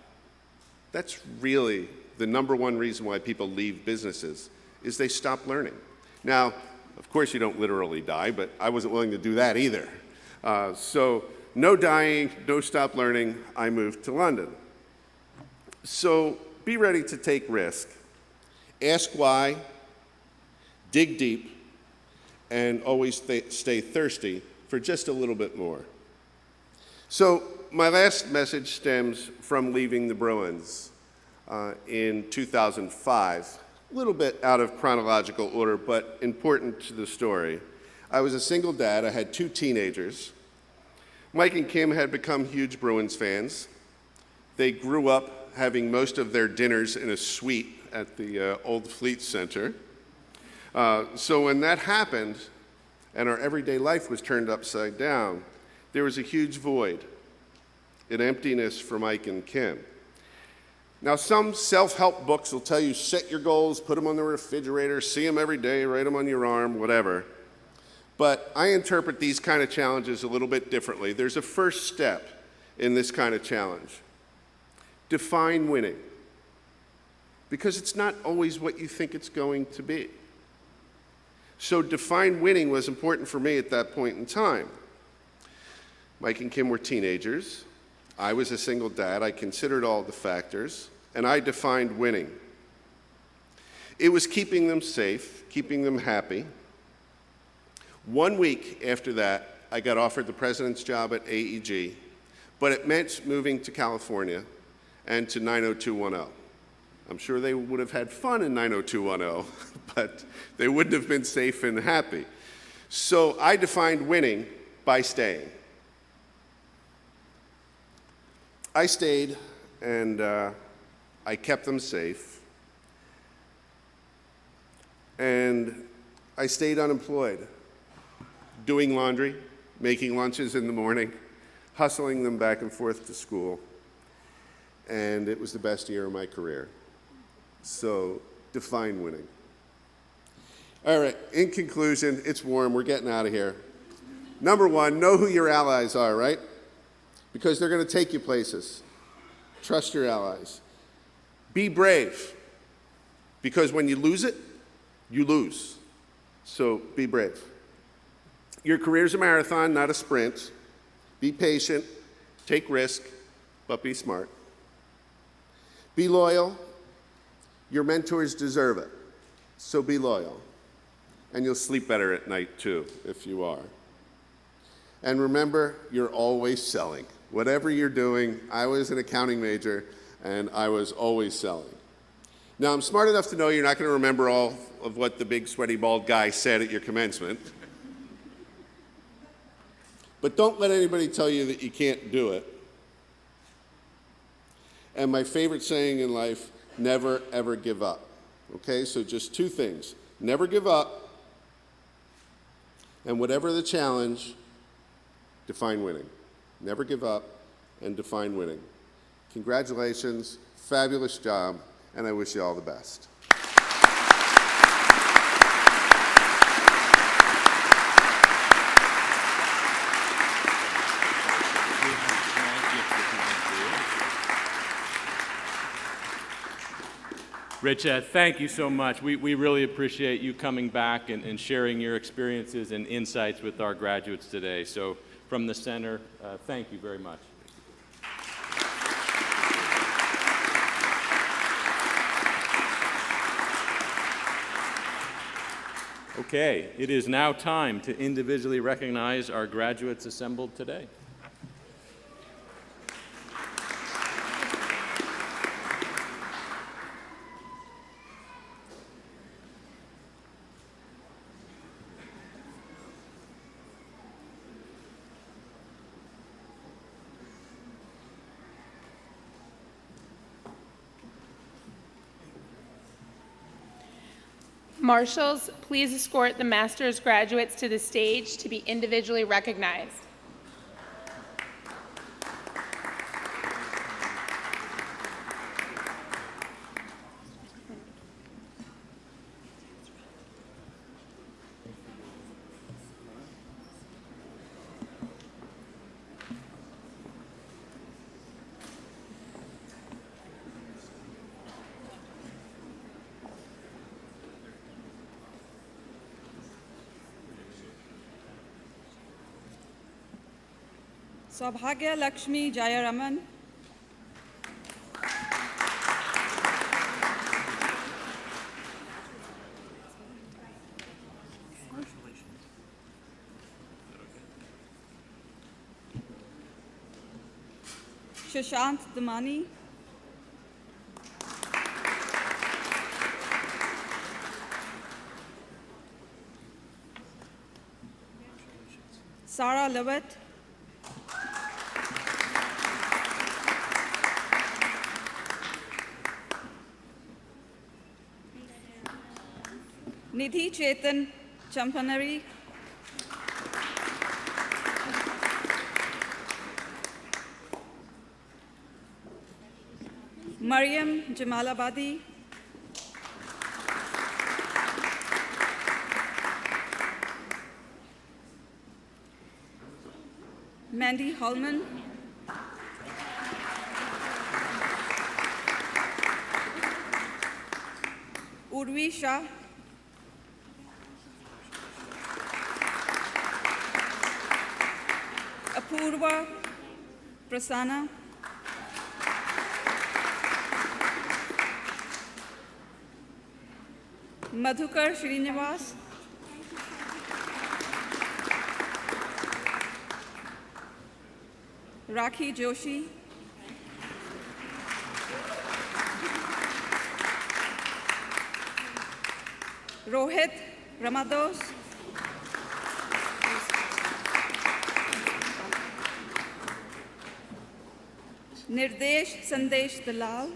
That's really the number one reason why people leave businesses, is they stop learning. Now, of course you don't literally die, but I wasn't willing to do that either. So no dying, no stop learning, I moved to London. So be ready to take risk, Ask why, dig deep, and always stay thirsty for just a little bit more. So my last message stems from leaving the Bruins in 2005. A little bit out of chronological order, but important to the story. I was a single dad. I had 2 teenagers. Mike and Kim had become huge Bruins fans. They grew up having most of their dinners in a suite at the Old Fleet Center. So when that happened and our everyday life was turned upside down, there was a huge void, an emptiness for Mike and Kim. Now, some self-help books will tell you set your goals, put them on the refrigerator, see them every day, write them on your arm, whatever. But I interpret these kind of challenges a little bit differently. There's a first step in this kind of challenge. Define winning. Because it's not always what you think it's going to be. So define winning was important for me at that point in time. Mike and Kim were teenagers. I was a single dad. I considered all the factors, and I defined winning. It was keeping them safe, keeping them happy. 1 week after that, I got offered the president's job at AEG, but it meant moving to California and to 90210. I'm sure they would have had fun in 90210, but they wouldn't have been safe and happy. So I defined winning by staying. I stayed, and I kept them safe, and I stayed unemployed, doing laundry, making lunches in the morning, hustling them back and forth to school, and it was the best year of my career. So, define winning. All right, in conclusion, it's warm, we're getting out of here. Number 1, know who your allies are, right? Because they're going to take you places. Trust your allies. Be brave, because when you lose it, you lose. So be brave. Your career's a marathon, not a sprint. Be patient, take risk, but be smart. Be loyal. Your mentors deserve it, so be loyal. And you'll sleep better at night, too, if you are. And remember, you're always selling. Whatever you're doing, I was an accounting major, and I was always selling. Now, I'm smart enough to know you're not going to remember all of what the big, sweaty, bald guy said at your commencement. But don't let anybody tell you that you can't do it. And my favorite saying in life, never, ever give up. Okay, so just 2 things. Never give up, and whatever the challenge, define winning. Never give up and define winning. Congratulations, fabulous job, and I wish you all the best. Rich, thank you so much. We really appreciate you coming back and sharing your experiences and insights with our graduates today. So from the center, thank you very much. Okay, it is now time to individually recognize our graduates assembled today. Marshals, please escort the master's graduates to the stage to be individually recognized. Saubhagya Lakshmi Jayaraman, Shashant Damani, Sarah Levitt, Nidhi Chetan Champanari, Mariam Jamalabadi, Mandy Holman, Urvi Shah, Apurva Prasanna, Madhukar Srinivas, Rakhi Joshi, Rohit Ramados, Nirdesh Sandesh Dalal,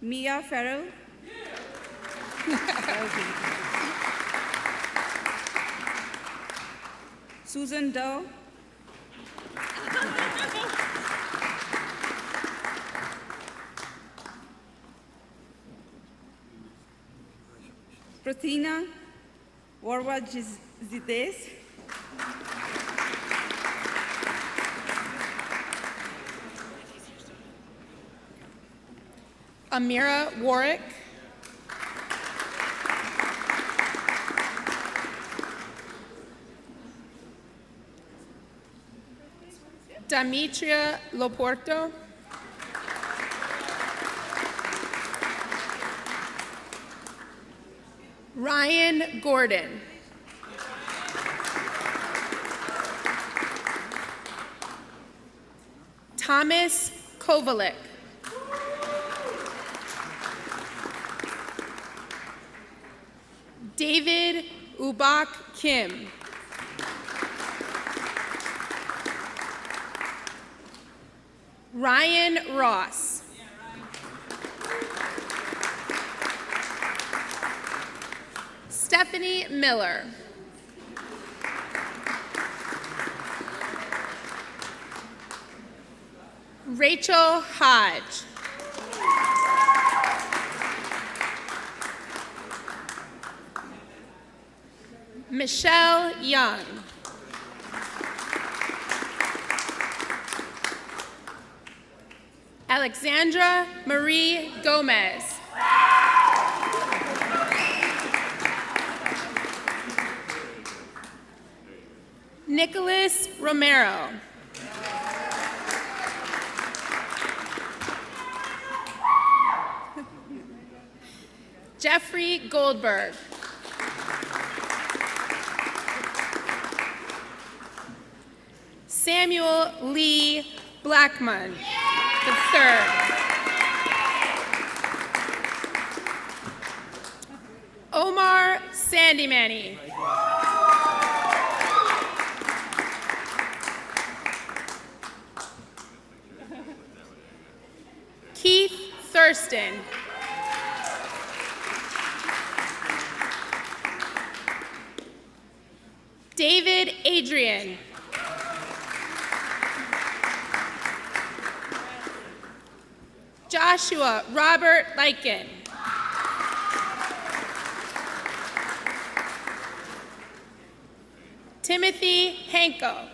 Mia Farrell, Susan Doe, Prathina Warwa Zides, Amira Warwick, Demetria Loporto, Ryan Gordon, Thomas Kovalik, David Ubak Kim, Ryan Ross, Stephanie Miller, Rachel Hodge, Michelle Young, Alexandra Marie Gomez, Nicholas Romero, Jeffrey Goldberg, Samuel Lee Blackman III, Omar Sandymani, Keith Thurston, David Adrian, Joshua Robert Lykin, Timothy Hanko,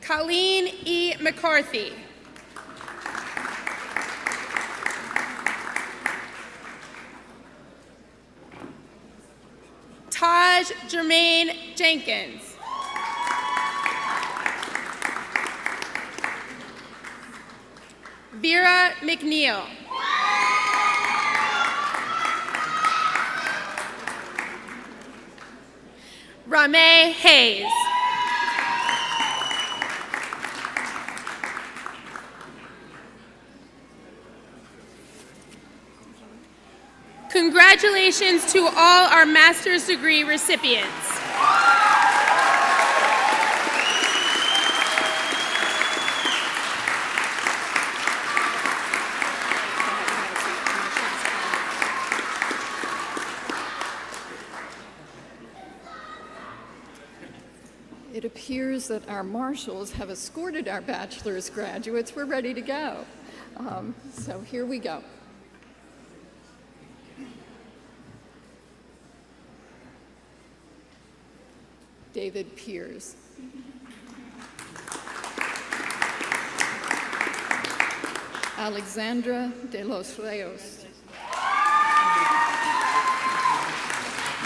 Colleen E. McCarthy, Taj Jermaine Jenkins, Vera McNeil, Rameh Hayes. Congratulations to all our master's degree recipients. It appears that our marshals have escorted our bachelor's graduates. We're ready to go. So here we go. David Piers. Alexandra de los Rios.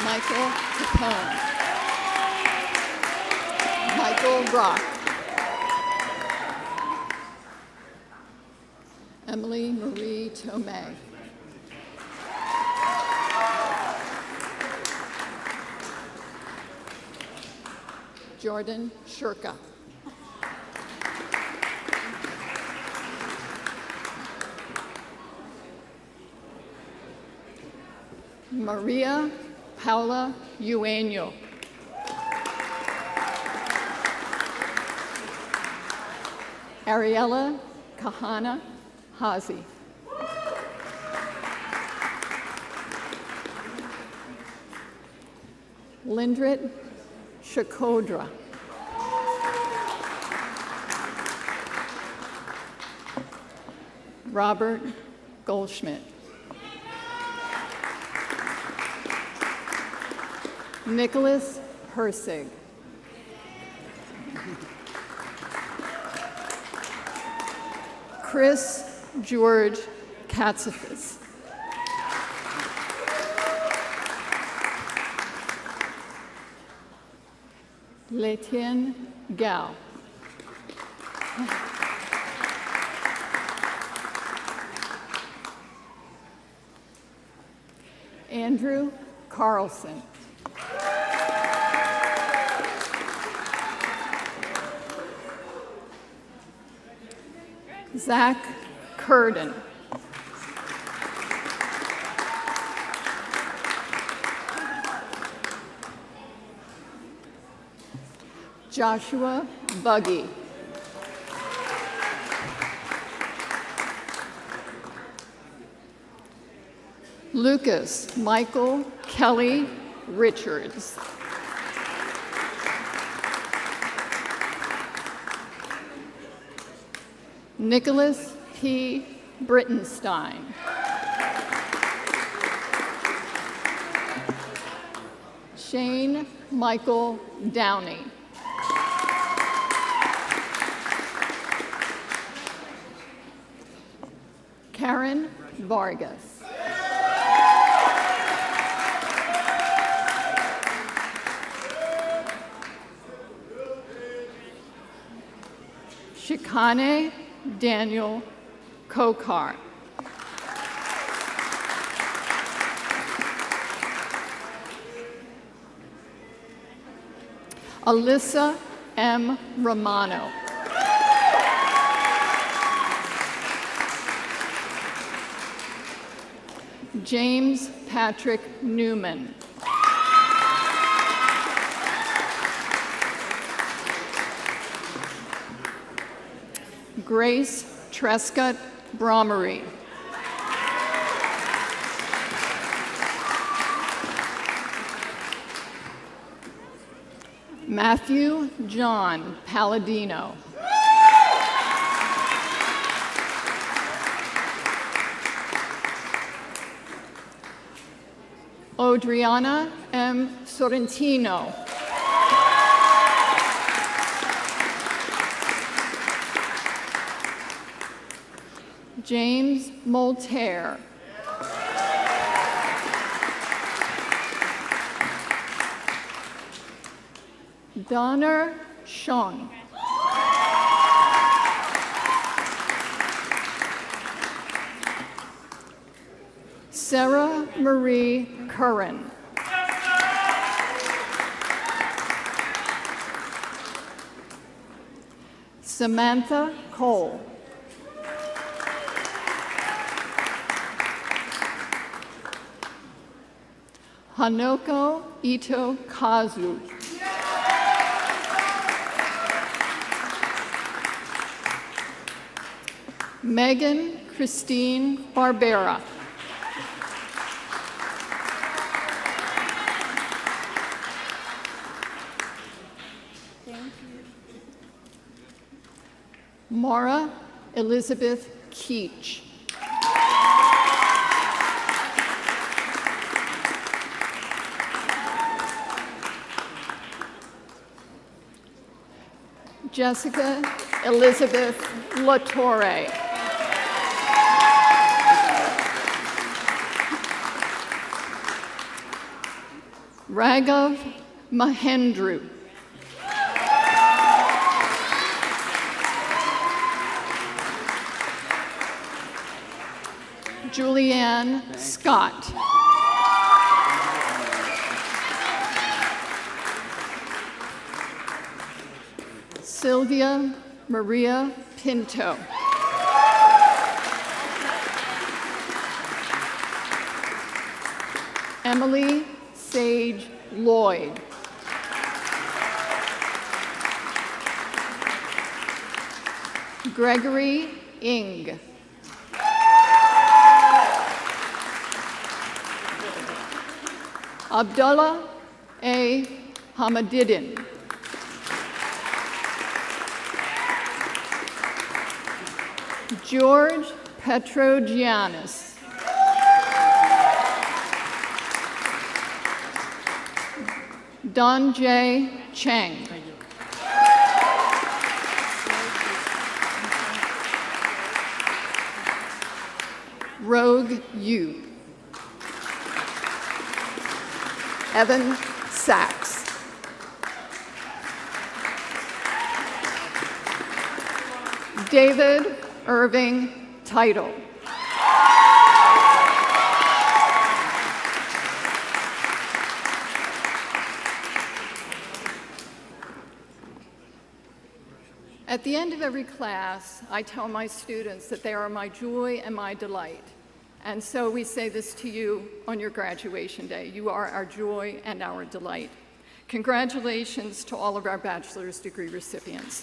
Michael Capone. Michael Rock. Emily Marie Tomei. Jordan Shurka. Maria Paula Eugenio. Ariella Kahana Hazi. Lindrit Shakodra. Robert Goldschmidt. Nicholas Hersig. Chris George Katsifis. Letien Gao. Andrew Carlson. Zach Curden. Joshua Buggy. Lucas Michael Kelly Richards. Nicholas P. Brittenstein. Shane Michael Downey. Karen Vargas. Shikane Daniel Kokar. Alyssa M. Romano. James Patrick Newman. Grace Trescott Brommery. Matthew John Palladino. Adriana M. Sorrentino. James Moltaire. Donner Sean. Sarah Marie Curran. Samantha Cole. Hanoko Ito Kazu. Megan Christine Barbera. Maura Elizabeth Keach. Jessica Elizabeth Latorre. Raghav Mahendru. Julianne Scott. Sylvia Maria Pinto. Emily Sage Lloyd. Gregory Ing. Abdullah A. Hamadiddin. George Petrogiannis. Don J. Cheng. Rogue Yu. Evan Sachs. David Irving Title. At the end of every class, I tell my students that they are my joy and my delight. And so we say this to you on your graduation day. You are our joy and our delight. Congratulations to all of our bachelor's degree recipients.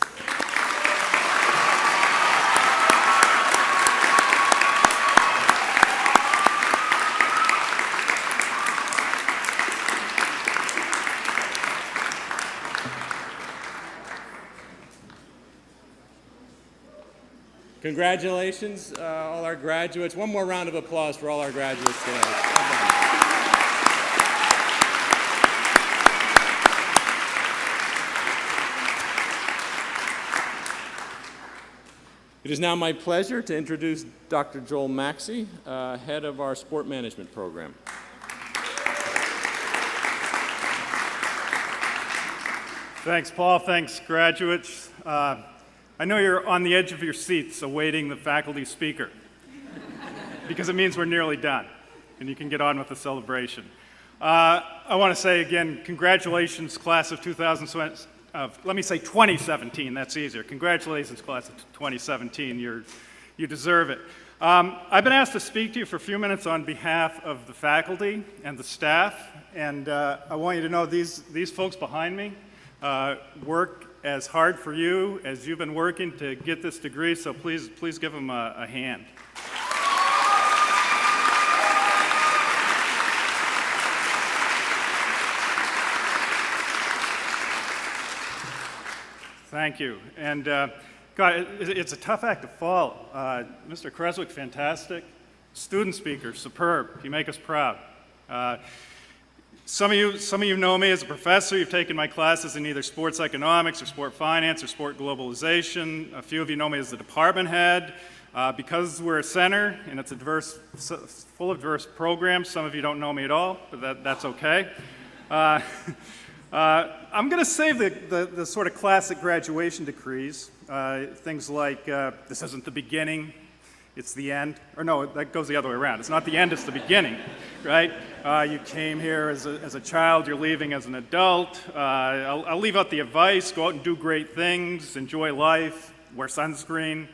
Congratulations, all our graduates. One more round of applause for all our graduates today. Well done. It is now my pleasure to introduce Dr. Joel Maxey, head of our sport management program. Thanks, Paul. Thanks, graduates. I know you're on the edge of your seats awaiting the faculty speaker because it means we're nearly done and you can get on with the celebration. I want to say again, congratulations, class of 2017, that's easier. Congratulations, class of 2017, you deserve it. I've been asked to speak to you for a few minutes on behalf of the faculty and the staff, and I want you to know these folks behind me work as hard for you as you've been working to get this degree, so please give them a hand. Thank you. And God, it's a tough act to follow. Mr. Creswick, fantastic. Student speaker, superb. You make us proud. Some of you know me as a professor. You've taken my classes in either sports economics or sport finance or sport globalization. A few of you know me as the department head. Because we're a center and it's a full of diverse programs, some of you don't know me at all, but that's okay. I'm going to save the sort of classic graduation decrees, things like this isn't the beginning, it's the end. Or no, that goes the other way around. It's not the end, it's the beginning, right? You came here as a child, you're leaving as an adult. I'll leave out the advice, go out and do great things, enjoy life, wear sunscreen,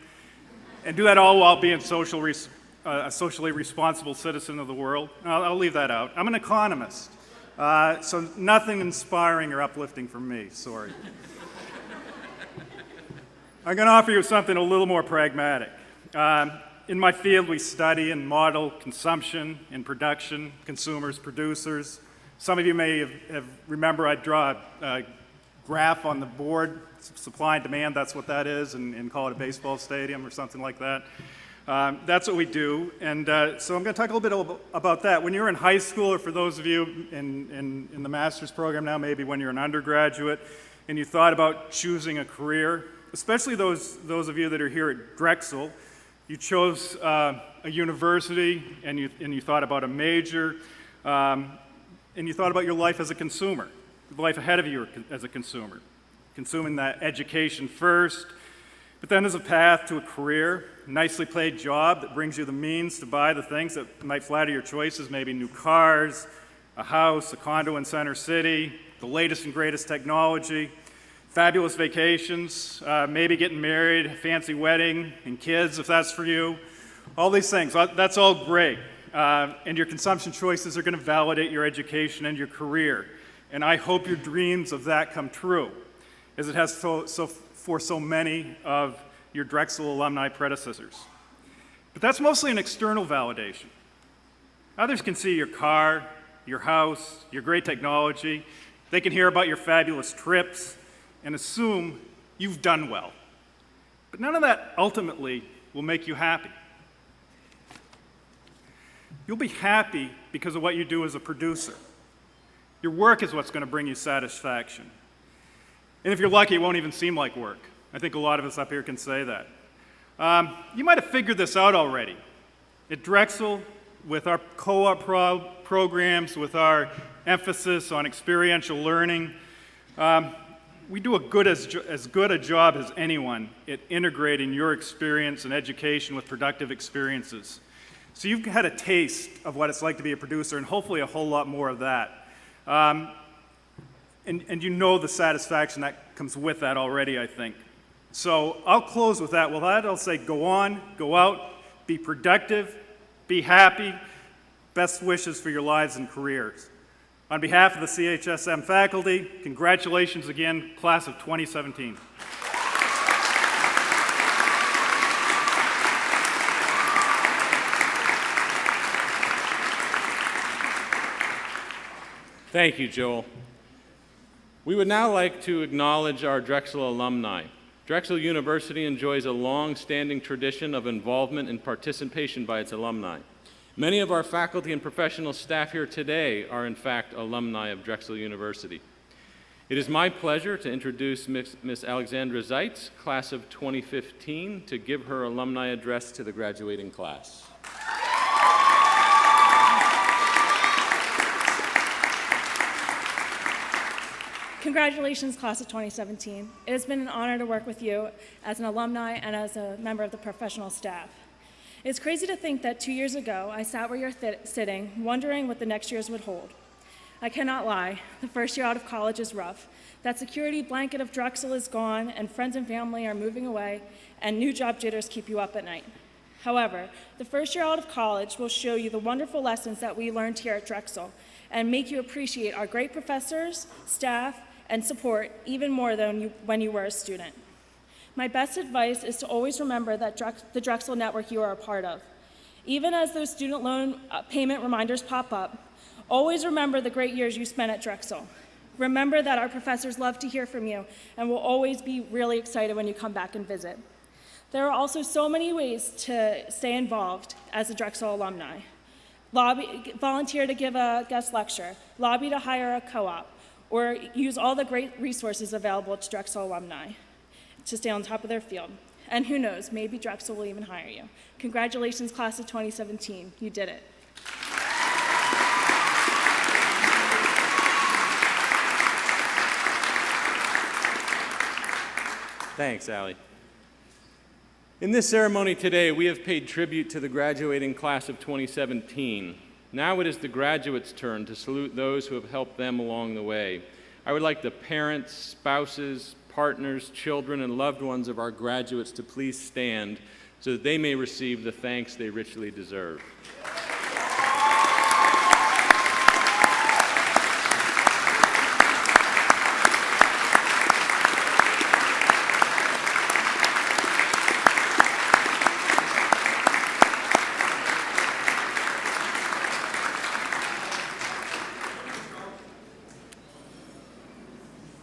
and do that all while being a socially responsible citizen of the world. I'll leave that out. I'm an economist, so nothing inspiring or uplifting from me, sorry. I'm going to offer you something a little more pragmatic. In my field, we study and model consumption and production, consumers, producers. Some of you may remember I draw a graph on the board, supply and demand, that's what that is, and call it a baseball stadium or something like that. That's what we do, and so I'm going to talk a little bit about that. When you were in high school, or for those of you in the master's program now, maybe when you're an undergraduate, and you thought about choosing a career, especially those of you that are here at Drexel, you chose a university, and you thought about a major, and you thought about your life as a consumer, the life ahead of you as a consumer, consuming that education first, but then as a path to a career, nicely paid job that brings you the means to buy the things that might flatter your choices, maybe new cars, a house, a condo in Center City, the latest and greatest technology, fabulous vacations, maybe getting married, a fancy wedding, and kids if that's for you. All these things, that's all great. And your consumption choices are going to validate your education and your career. And I hope your dreams of that come true, as it has for so many of your Drexel alumni predecessors. But that's mostly an external validation. Others can see your car, your house, your great technology. They can hear about your fabulous trips and assume you've done well. But none of that ultimately will make you happy. You'll be happy because of what you do as a producer. Your work is what's going to bring you satisfaction. And if you're lucky, it won't even seem like work. I think a lot of us up here can say that. You might have figured this out already. At Drexel, with our co-op programs, with our emphasis on experiential learning, we do as good a job as anyone at integrating your experience and education with productive experiences. So you've had a taste of what it's like to be a producer, and hopefully a whole lot more of that. And you know the satisfaction that comes with that already, I think. So I'll close with that. With that, I'll say go on, go out, be productive, be happy. Best wishes for your lives and careers. On behalf of the CHSM faculty, congratulations again, class of 2017. Thank you, Joel. We would now like to acknowledge our Drexel alumni. Drexel University enjoys a long-standing tradition of involvement and participation by its alumni. Many of our faculty and professional staff here today are in fact alumni of Drexel University. It is my pleasure to introduce Ms. Alexandra Zeitz, class of 2015, to give her alumni address to the graduating class. Congratulations, class of 2017. It has been an honor to work with you as an alumni and as a member of the professional staff. It's crazy to think that 2 years ago, I sat where you're sitting, wondering what the next years would hold. I cannot lie, the first year out of college is rough. That security blanket of Drexel is gone, and friends and family are moving away, and new job jitters keep you up at night. However, the first year out of college will show you the wonderful lessons that we learned here at Drexel, and make you appreciate our great professors, staff, and support even more than when you were a student. My best advice is to always remember that the Drexel network you are a part of. Even as those student loan payment reminders pop up, always remember the great years you spent at Drexel. Remember that our professors love to hear from you and will always be really excited when you come back and visit. There are also so many ways to stay involved as a Drexel alumni. Volunteer to give a guest lecture, lobby to hire a co-op, or use all the great resources available to Drexel alumni to stay on top of their field. And who knows, maybe Drexel will even hire you. Congratulations, class of 2017. You did it. Thanks, Allie. In this ceremony today, we have paid tribute to the graduating class of 2017. Now it is the graduates' turn to salute those who have helped them along the way. I would like the parents, spouses, partners, children, and loved ones of our graduates to please stand so that they may receive the thanks they richly deserve.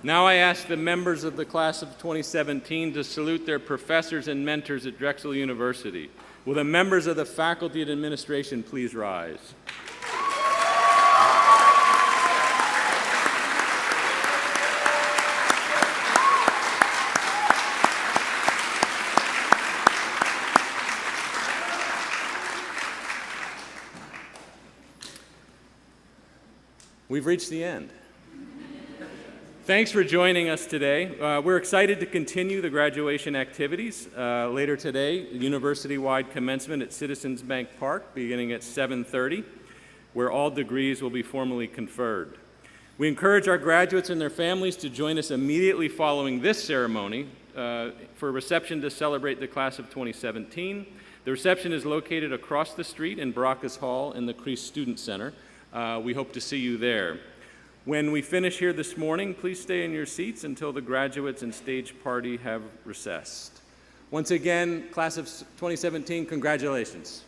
Now I ask the members of the class of 2017 to salute their professors and mentors at Drexel University. Will the members of the faculty and administration please rise? We've reached the end. Thanks for joining us today. We're excited to continue the graduation activities later today, university-wide commencement at Citizens Bank Park, beginning at 7:30, where all degrees will be formally conferred. We encourage our graduates and their families to join us immediately following this ceremony for a reception to celebrate the class of 2017. The reception is located across the street in Baracus Hall in the Crease Student Center. We hope to see you there. When we finish here this morning, please stay in your seats until the graduates and stage party have recessed. Once again, class of 2017, congratulations.